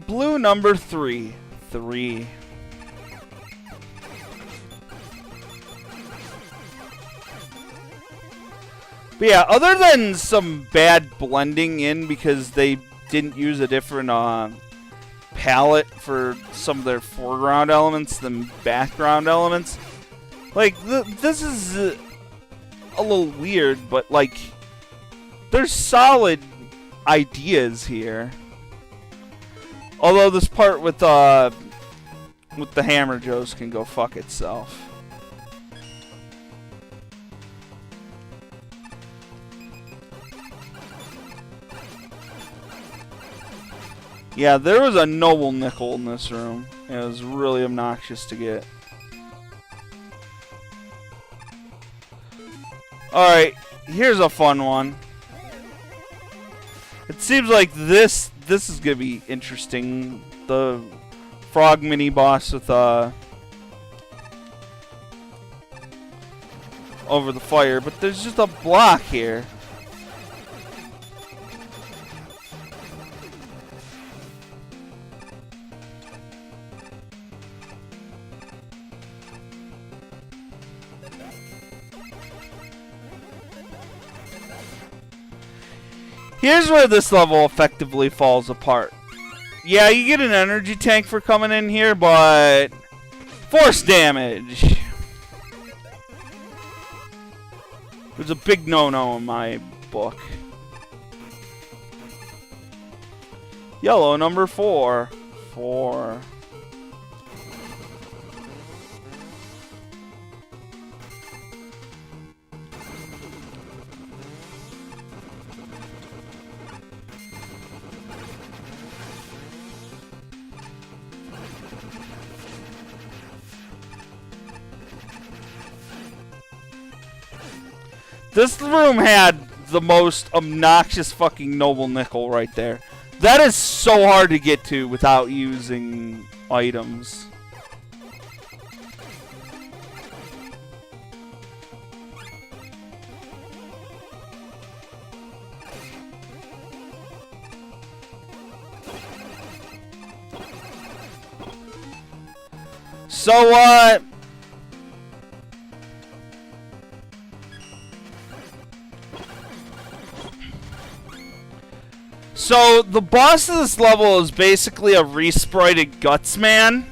Blue number 3. 3. But yeah, other than some bad blending in because they didn't use a different palette for some of their foreground elements than background elements, like this is a little weird, but like there's solid ideas here. Although this part with the hammer joes can go fuck itself. Yeah, there was a noble nickel in this room. It was really obnoxious to get. Alright, here's a fun one. It seems like this is gonna be interesting. The frog mini boss with over the fire, but there's just a block here. Here's where this level effectively falls apart. Yeah, you get an energy tank for coming in here, but force damage. It's a big no-no in my book. Yellow number 4. 4. This room had the most obnoxious fucking noble nickel right there. That is so hard to get to without using items. So, So the boss of this level is basically a resprited Guts Man.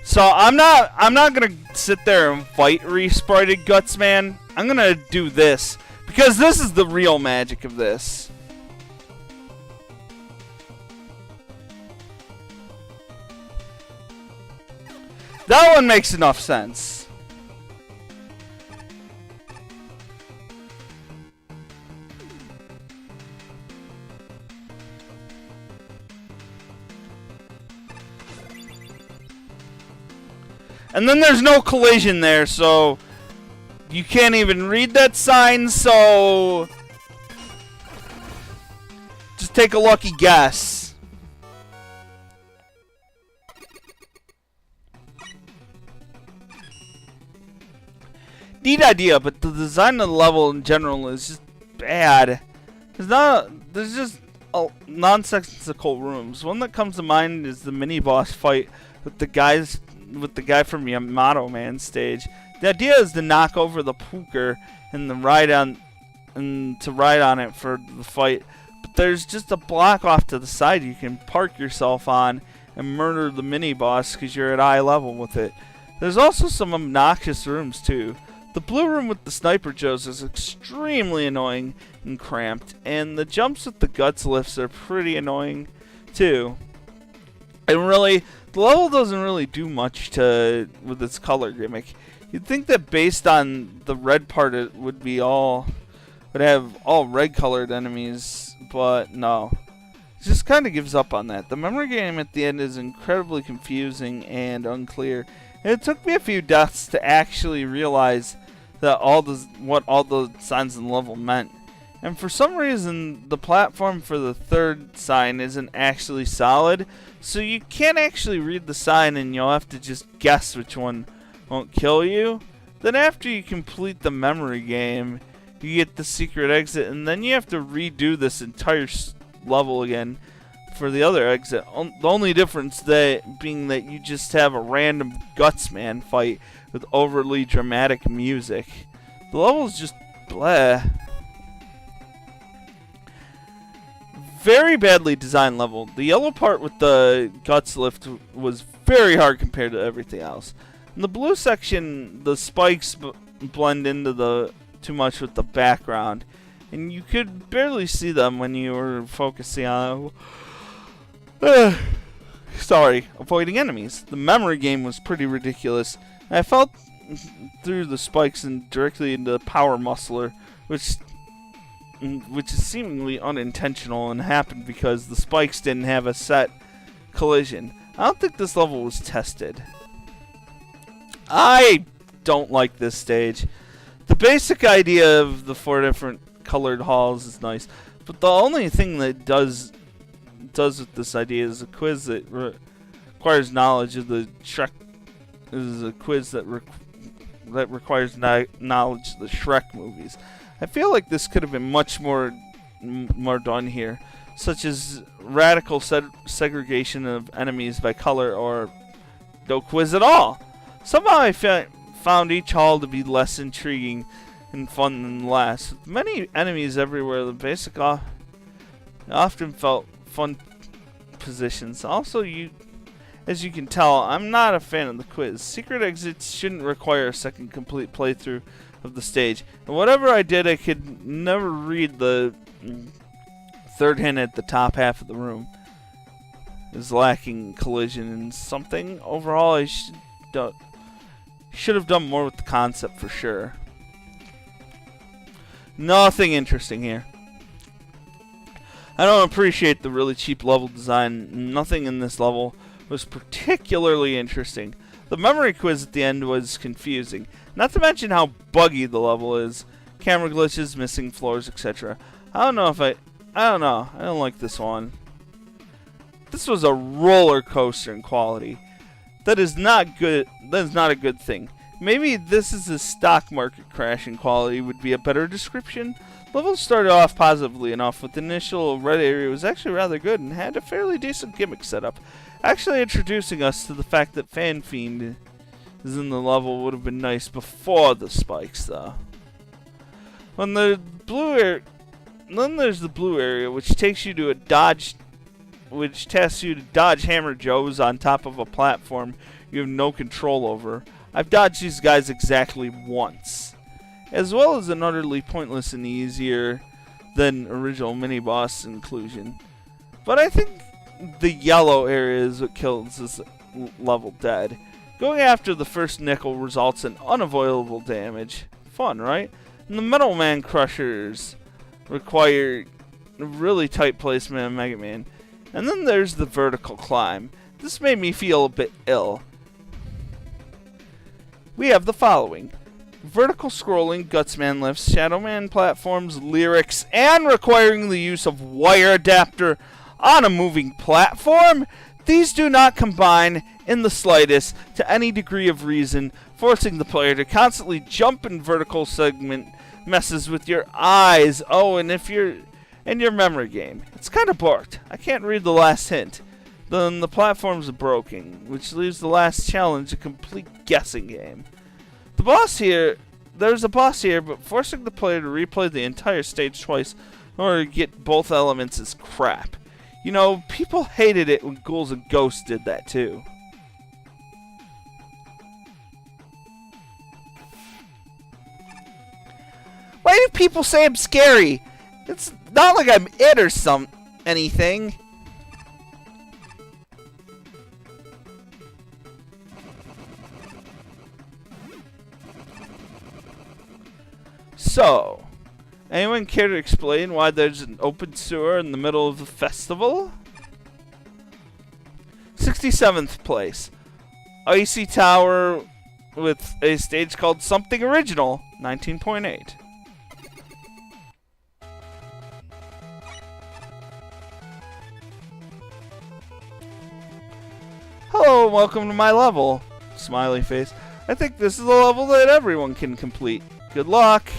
So I'm not gonna sit there and fight resprited Guts Man. I'm gonna do this because this is the real magic of this. That one makes enough sense. And then there's no collision there, so you can't even read that sign, so just take a lucky guess. Neat idea, but the design of the level in general is just bad. There's just nonsensical rooms. One that comes to mind is the mini boss fight with the guy from Yamato Man stage. The idea is to knock over the pooker and to ride on it for the fight. But there's just a block off to the side you can park yourself on and murder the mini boss because you're at eye level with it. There's also some obnoxious rooms too. The blue room with the sniper joes is extremely annoying and cramped, and the jumps with the guts lifts are pretty annoying too. And really, the level doesn't really do much with its color gimmick. You'd think that based on the red part, it would have all red colored enemies, but no. It just kind of gives up on that. The memory game at the end is incredibly confusing and unclear. And it took me a few deaths to actually realize that what all the signs in the level meant. And for some reason, the platform for the third sign isn't actually solid, so you can't actually read the sign and you'll have to just guess which one won't kill you. Then after you complete the memory game, you get the secret exit, and then you have to redo this entire level again for the other exit. The only difference being that you just have a random Gutsman fight with overly dramatic music. The level is just blah. Very badly designed level. The yellow part with the guts lift was very hard compared to everything else. In the blue section, the spikes blend into too much with the background, and you could barely see them when you were focusing on avoiding enemies. The memory game was pretty ridiculous. I fell through the spikes and directly into the power muscler, which is seemingly unintentional and happened because the spikes didn't have a set collision. I don't think this level was tested. I don't like this stage. The basic idea of the 4 different colored halls is nice, but the only thing that does with this idea is a quiz that requires knowledge of the Shrek. Is a quiz that requires knowledge of the Shrek movies. I feel like this could have been much more done here, such as radical segregation of enemies by color, or no quiz at all. Somehow I found each hall to be less intriguing and fun than the last. With many enemies everywhere, the basic often felt fun positions. Also, as you can tell, I'm not a fan of the quiz. Secret exits shouldn't require a second complete playthrough of the stage. And whatever I did, I could never read the third hint at the top half of the room. Is lacking collision and something. Overall, I should have done more with the concept for sure. Nothing interesting here. I don't appreciate the really cheap level design. Nothing in this level was particularly interesting. The memory quiz at the end was confusing. Not to mention how buggy the level is. Camera glitches, missing floors, etc. I don't know. I don't like this one. This was a roller coaster in quality. That is not good. That is not a good thing. Maybe this is a stock market crash in quality would be a better description. Level started off positively enough, with the initial red area was actually rather good and had a fairly decent gimmick setup. Actually introducing us to the fact that Fan Fiend is in the level would have been nice before the spikes, though. When the blue area, then there's the blue area, which takes you to a dodge, which tasks you to dodge Hammer Joes on top of a platform you have no control over. I've dodged these guys exactly once, as well as an utterly pointless and easier than original mini-boss inclusion. But I think the yellow area is what kills this level dead. Going after the first nickel results in unavoidable damage. Fun, right? And the Metal Man Crushers require really tight placement of Mega Man. And then there's the vertical climb. This made me feel a bit ill. We have the following: vertical scrolling, Gutsman lifts, Shadow Man platforms, lyrics, and requiring the use of wire adapter on a moving platform. These do not combine in the slightest to any degree of reason, forcing the player to constantly jump in vertical segment messes with your eyes. Oh, and if you're in your memory game, it's kind of borked. I can't read the last hint. Then the platforms are broken, which leaves the last challenge a complete guessing game. The boss here, there's a boss here, but forcing the player to replay the entire stage twice in order to get both elements is crap. You know, people hated it when Ghouls and Ghosts did that too. Why do people say I'm scary? It's not like I'm it or anything. So, anyone care to explain why there's an open sewer in the middle of the festival? 67th place. Icy Tower with a stage called Something Original, 19.8. Hello, welcome to my level. Smiley face. I think this is a level that everyone can complete. Good luck!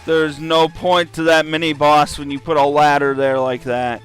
There's no point to that mini boss when you put a ladder there like that.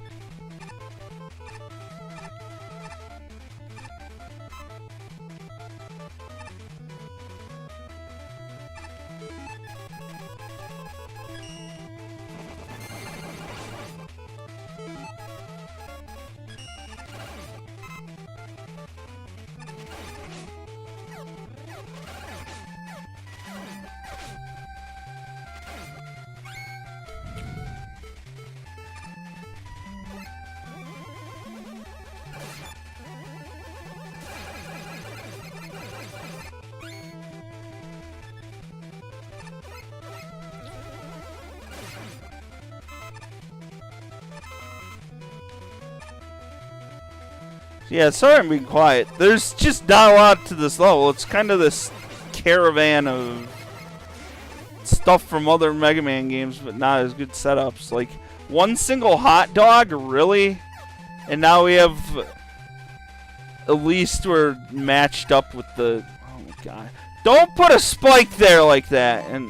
Yeah, sorry I'm being quiet. There's just not a lot to this level. It's kind of this caravan of stuff from other Mega Man games, but not as good setups. Like, one single hot dog? Really? And now we have... At least we're matched up with the... Oh my god. Don't put a spike there like that! And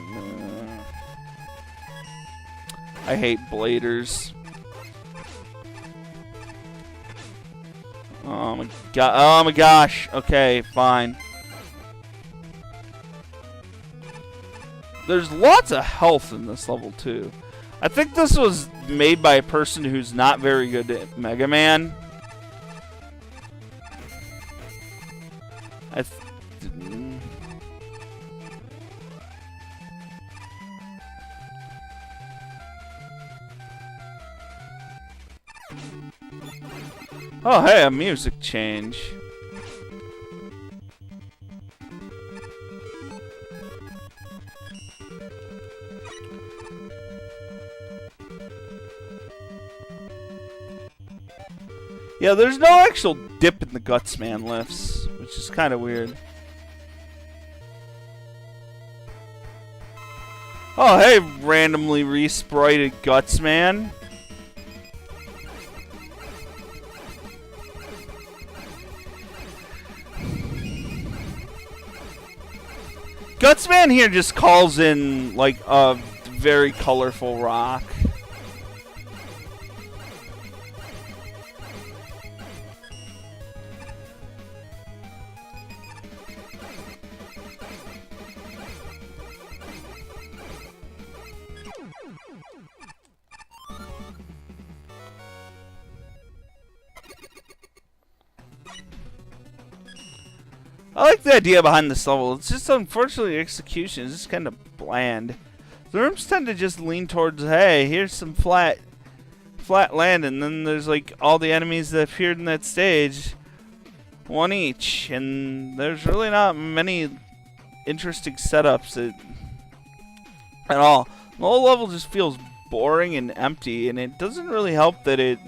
I hate bladers. Oh my god! Oh my gosh! Okay, fine. There's lots of health in this level too. I think this was made by a person who's not very good at Mega Man. Oh, hey, a music change. Yeah, there's no actual dip in the Guts Man lifts, which is kind of weird. Oh, hey, randomly resprited Guts Man. Gutsman here just calls in, like, a very colorful rock. I like the idea behind this level. It's just unfortunately execution is just kind of bland. The rooms tend to just lean towards, hey, here's some flat land, and then there's like all the enemies that appeared in that stage, one each, and there's really not many interesting setups at all. The whole level just feels boring and empty, and it doesn't really help that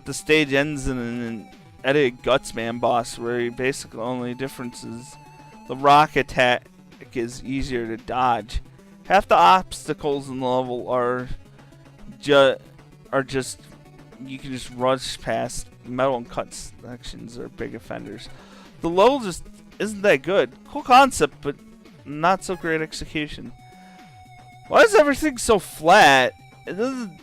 the stage ends in an edited Gutsman boss, where basically the only difference is the rock attack is easier to dodge. Half the obstacles in the level are just you can just rush past. Metal and cut sections are big offenders. The level just isn't that good. Cool concept, but not so great execution. Why is everything so flat? It doesn't.